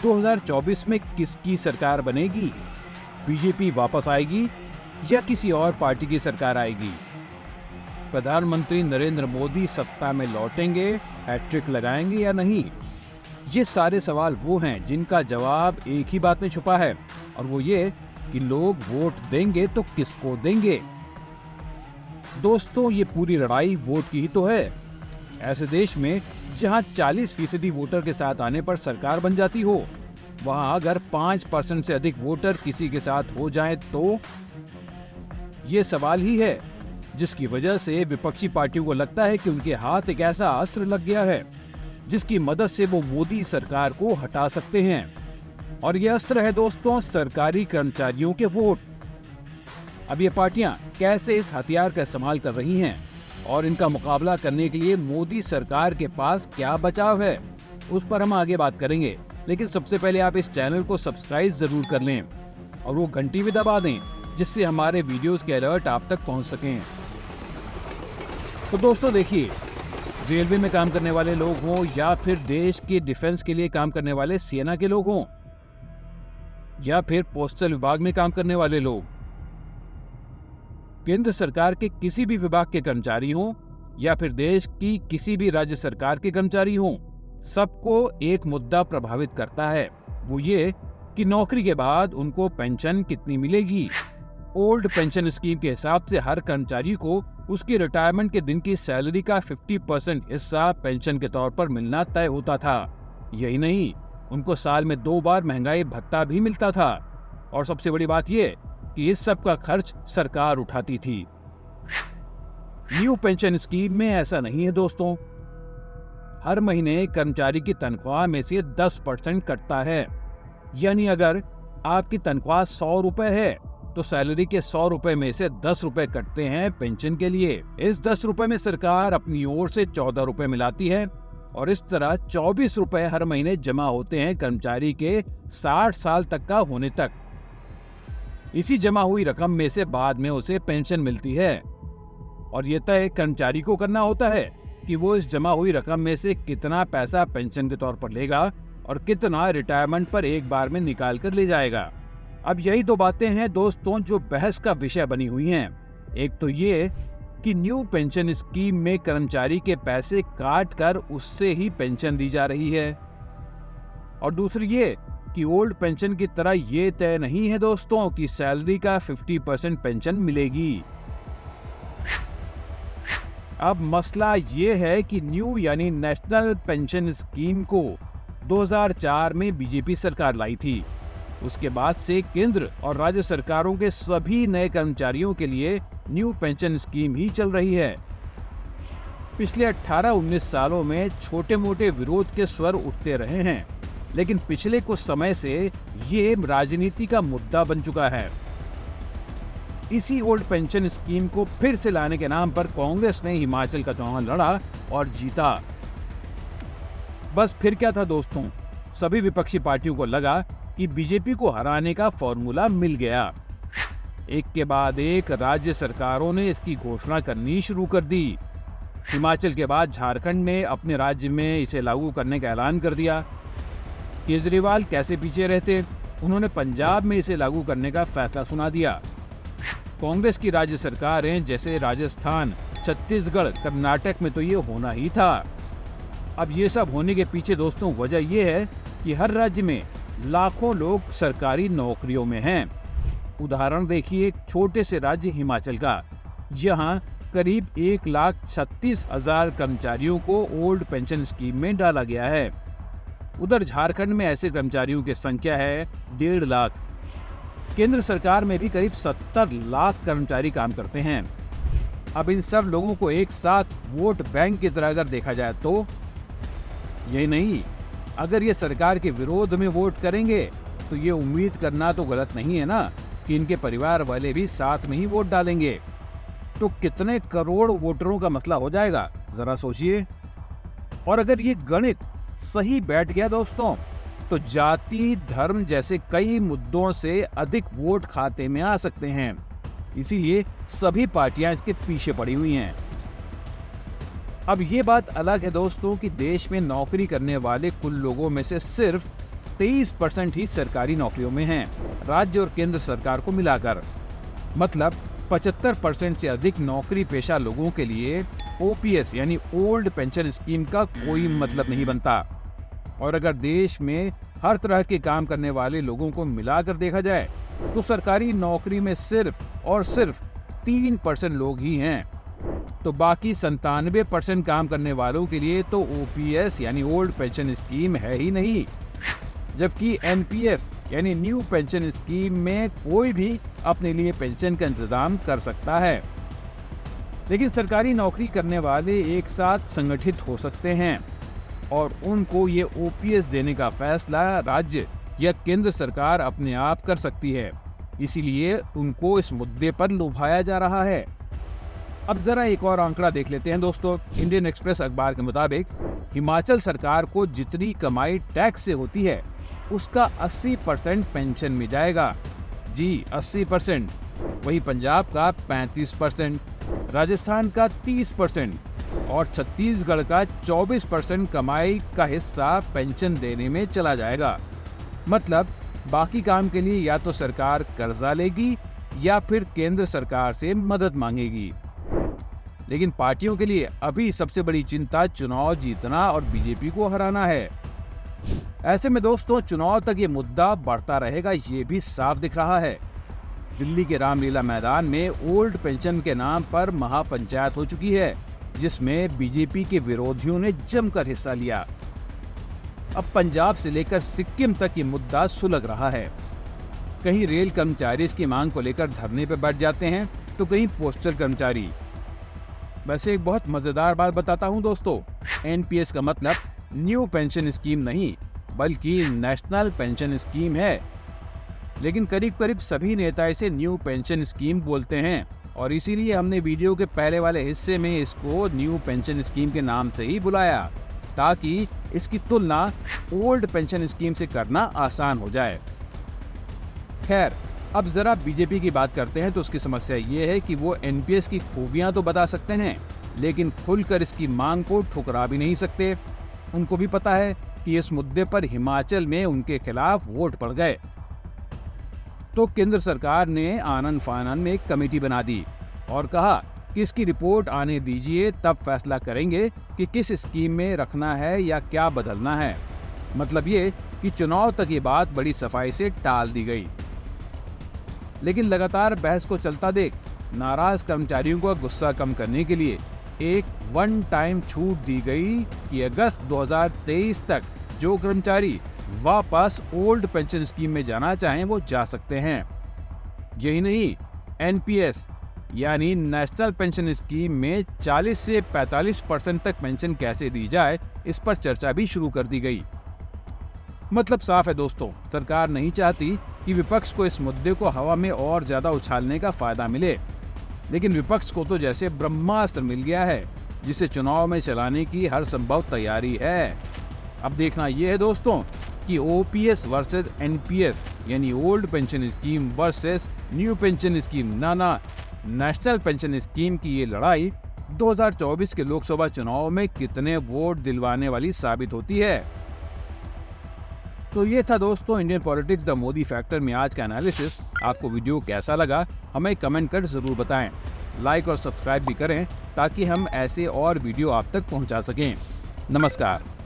2024 में किसकी सरकार बनेगी? बीजेपी वापस आएगी या किसी और पार्टी की सरकार आएगी? प्रधानमंत्री नरेंद्र मोदी सत्ता में लौटेंगे, हैट्रिक लगाएंगे या नहीं? ये सारे सवाल वो हैं जिनका जवाब एक ही बात में छुपा है, और वो ये कि लोग वोट देंगे तो किसको देंगे। दोस्तों, ये पूरी लड़ाई वोट की ही तो है। ऐसे देश में जहां 40% वोटर के साथ आने पर सरकार बन जाती हो, वहां अगर 5% से अधिक वोटर किसी के साथ हो जाएं तो ये सवाल ही है जिसकी वजह से विपक्षी पार्टियों को लगता है कि उनके हाथ एक ऐसा अस्त्र लग गया है जिसकी मदद से वो मोदी सरकार को हटा सकते हैं। और ये अस्त्र है दोस्तों, सरकारी कर्मचारियों के वोट। अब ये पार्टियां कैसे इस हथियार का इस्तेमाल कर रही हैं और इनका मुकाबला करने के लिए मोदी सरकार के पास क्या बचाव है, उस पर हम आगे बात करेंगे। लेकिन सबसे पहले आप इस चैनल को सब्सक्राइब जरूर कर लें और वो घंटी भी दबा दें जिससे हमारे वीडियोस के अलर्ट आप तक पहुंच सकें। तो दोस्तों देखिए, रेलवे में काम करने वाले लोग हों या फिर देश के डिफेंस के लिए काम करने वाले सेना के लोग हों या फिर पोस्टल विभाग में काम करने वाले लोग, केंद्र सरकार के किसी भी विभाग के कर्मचारी हों या फिर देश की किसी भी राज्य सरकार के कर्मचारी हों, सबको एक मुद्दा प्रभावित करता है। वो ये कि नौकरी के बाद उनको पेंशन कितनी मिलेगी। ओल्ड पेंशन स्कीम के हिसाब से हर कर्मचारी को उसकी रिटायरमेंट के दिन की सैलरी का 50% हिस्सा पेंशन के तौर पर मिलना तय होता था। यही नहीं, उनको साल में 2 बार महंगाई भत्ता भी मिलता था। और सबसे बड़ी बात यह कि इस सब का खर्च सरकार उठाती थी। न्यू पेंशन स्कीम में ऐसा नहीं है दोस्तों। हर महीने कर्मचारी की तनख्वाह में से 10% कटता है। यानी अगर आपकी तनख्वाह 100 रुपए है तो सैलरी के 100 रुपए में से 10 रुपए कटते हैं पेंशन के लिए। इस 10 रुपए में सरकार अपनी ओर से 14 रुपए मिलाती है और इस तरह 24 रुपए हर महीने जमा होते हैं कर्मचारी के 60 साल तक का होने तक। इसी जमा हुई रकम में से बाद में उसे पेंशन मिलती है और ये तय कर्मचारी को करना होता है कि वो इस जमा हुई रकम में से कितना पैसा पेंशन के तौर पर लेगा और कितना रिटायरमेंट पर एक बार में निकाल कर ले जाएगा। अब यही दो बातें हैं दोस्तों जो बहस का विषय बनी हुई हैं। एक तो ये कि न्यू पेंशन स्कीम में कर्मचारी के पैसे काट कर उससे ही पेंशन दी जा रही है, और दूसरी ये कि ओल्ड पेंशन की तरह ये तय नहीं है दोस्तों कि सैलरी का 50% पेंशन मिलेगी। अब मसला ये है कि न्यू यानी नेशनल पेंशन स्कीम को 2004 में बीजेपी सरकार लाई थी। उसके बाद से केंद्र और राज्य सरकारों के सभी नए कर्मचारियों के लिए न्यू पेंशन स्कीम ही चल रही है। पिछले 18-19 सालों में छोटे मोटे विरोध के स्वर उठते रहे हैं, लेकिन पिछले कुछ समय से ये राजनीति का मुद्दा बन चुका है। इसी ओल्ड पेंशन स्कीम को फिर से लाने के नाम पर कांग्रेस ने हिमाचल का चुनाव लड़ा और जीता। बस फिर क्या था दोस्तों, सभी विपक्षी पार्टियों को लगा कि बीजेपी को हराने का फॉर्मूला मिल गया। एक के बाद एक राज्य सरकारों ने इसकी घोषणा करनी शुरू कर दी। हिमाचल के बाद झारखंड ने अपने राज्य में इसे लागू करने का ऐलान कर दिया। केजरीवाल कैसे पीछे रहते, उन्होंने पंजाब में इसे लागू करने का फैसला सुना दिया। कांग्रेस की राज्य सरकारें जैसे राजस्थान, छत्तीसगढ़, कर्नाटक में तो ये होना ही था। अब ये सब होने के पीछे दोस्तों वजह यह है कि हर राज्य में लाखों लोग सरकारी नौकरियों में हैं। उदाहरण देखिए एक छोटे से राज्य हिमाचल का, यहाँ करीब 1,36,000 कर्मचारियों को ओल्ड पेंशन स्कीम में डाला गया है। उधर झारखंड में ऐसे कर्मचारियों की संख्या है 1.5 लाख। केंद्र सरकार में भी करीब 70 लाख कर्मचारी काम करते हैं। अब इन सब लोगों को एक साथ वोट बैंक की तरह अगर देखा जाए तो यही नहीं, अगर ये सरकार के विरोध में वोट करेंगे तो ये उम्मीद करना तो गलत नहीं है ना कि इनके परिवार वाले भी साथ में ही वोट डालेंगे। तो कितने करोड़ वोटरों का मसला हो जाएगा, जरा सोचिए। और अगर ये गणित सही बैठ गया दोस्तों, तो जाति, धर्म जैसे कई मुद्दों से अधिक वोट खाते में आ सकते हैं। इसीलिए सभी पार्टियां इसके पीछे पड़ी हुई हैं। अब ये बात अलग है दोस्तों कि देश में नौकरी करने वाले कुल लोगों में से सिर्फ 23% ही सरकारी नौकरियों में हैं, राज्य और केंद्र सरकार को मिलाकर। मतलब 75% से अधिक नौकरी पेशा लोगों के लिए ओपीएस यानी ओल्ड पेंशन स्कीम का कोई मतलब नहीं बनता। और अगर देश में हर तरह के काम करने वाले लोगों को मिलाकर देखा जाए तो सरकारी नौकरी में सिर्फ और सिर्फ 3% लोग ही हैं। तो बाकी 97% काम करने वालों के लिए तो ओपीएस यानी ओल्ड पेंशन स्कीम है ही नहीं। जबकि एनपीएस यानी न्यू पेंशन स्कीम में कोई भी अपने लिए पेंशन का इंतजाम कर सकता है। लेकिन सरकारी नौकरी करने वाले एक साथ संगठित हो सकते हैं और उनको ये ओपीएस देने का फैसला राज्य या केंद्र सरकार अपने आप कर सकती है। इसीलिए उनको इस मुद्दे पर लुभाया जा रहा है। अब जरा एक और आंकड़ा देख लेते हैं दोस्तों। इंडियन एक्सप्रेस अखबार के मुताबिक हिमाचल सरकार को जितनी कमाई टैक्स से होती है उसका 80% पेंशन में जाएगा। जी 80%। वही पंजाब का 35%, राजस्थान का 30% और छत्तीसगढ़ का 24% कमाई का हिस्सा पेंशन देने में चला जाएगा। मतलब बाकी काम के लिए या तो सरकार कर्जा लेगी या फिर केंद्र सरकार से मदद मांगेगी। लेकिन पार्टियों के लिए अभी सबसे बड़ी चिंता चुनाव जीतना और बीजेपी को हराना है। ऐसे में दोस्तों चुनाव तक ये मुद्दा बढ़ता रहेगा, ये भी साफ दिख रहा है। दिल्ली के रामलीला मैदान में ओल्ड पेंशन के नाम पर महापंचायत हो चुकी है, जिसमें बीजेपी के विरोधियों ने जमकर हिस्सा लिया। अब पंजाब से लेकर सिक्किम तक ये मुद्दा सुलग रहा है। कहीं रेल कर्मचारी इसकी मांग को लेकर धरने पर बैठ जाते हैं तो कहीं पोस्टल कर्मचारी। वैसे एक बहुत मजेदार बात बताता हूं दोस्तों, एनपीएस का मतलब न्यू पेंशन स्कीम नहीं बल्कि नेशनल पेंशन स्कीम है। लेकिन करीब करीब सभी नेता इसे न्यू पेंशन स्कीम बोलते हैं और इसीलिए हमने वीडियो के पहले वाले हिस्से में इसको न्यू पेंशन स्कीम के नाम से ही बुलाया, ताकि इसकी तुलना ओल्ड पेंशन स्कीम से करना आसान हो जाए। खैर, अब जरा बीजेपी की बात करते हैं तो उसकी समस्या ये है कि वो एनपीएस की खूबियां तो बता सकते हैं लेकिन खुलकर इसकी मांग को ठुकरा भी नहीं सकते। उनको भी पता है कि इस मुद्दे पर हिमाचल में उनके खिलाफ वोट पड़ गए। तो केंद्र सरकार ने आनन फानन में एक कमेटी बना दी और कहा कि इसकी रिपोर्ट आने दीजिए, तब फैसला करेंगे कि किस स्कीम में रखना है या क्या बदलना है। मतलब ये कि चुनाव तक ये बात बड़ी सफाई से टाल दी गई। लेकिन लगातार बहस को चलता देख नाराज कर्मचारियों का गुस्सा कम करने के लिए एक वन टाइम छूट दी गई कि अगस्त 2023 तक जो कर्मचारी वापस ओल्ड पेंशन स्कीम में जाना चाहें वो जा सकते हैं। यही नहीं, एनपीएस यानी नेशनल पेंशन स्कीम में 40 से 45% तक पेंशन कैसे दी जाए, इस पर चर्चा भी शुरू कर दी गई। मतलब साफ है दोस्तों, सरकार नहीं चाहती कि विपक्ष को इस मुद्दे को हवा में और ज्यादा उछालने का फायदा मिले। लेकिन विपक्ष को तो जैसे ब्रह्मास्त्र मिल गया है जिसे चुनाव में चलाने की हर संभव तैयारी है। अब देखना यह है दोस्तों कि ओपीएस वर्सेस एनपीएस यानी old pension scheme versus new pension scheme ना नेशनल पेंशन स्कीम की ये लड़ाई 2024 के लोकसभा चुनाव में कितने वोट दिलवाने वाली साबित होती है। तो ये था दोस्तों Indian politics the Modi factor में आज का एनालिसिस। आपको वीडियो कैसा लगा हमें कमेंट कर जरूर बताएं। लाइक और सब्सक्राइब भी करें ताकि हम ऐसे और वीडियो आप तक पहुंचा सकें। नमस्कार।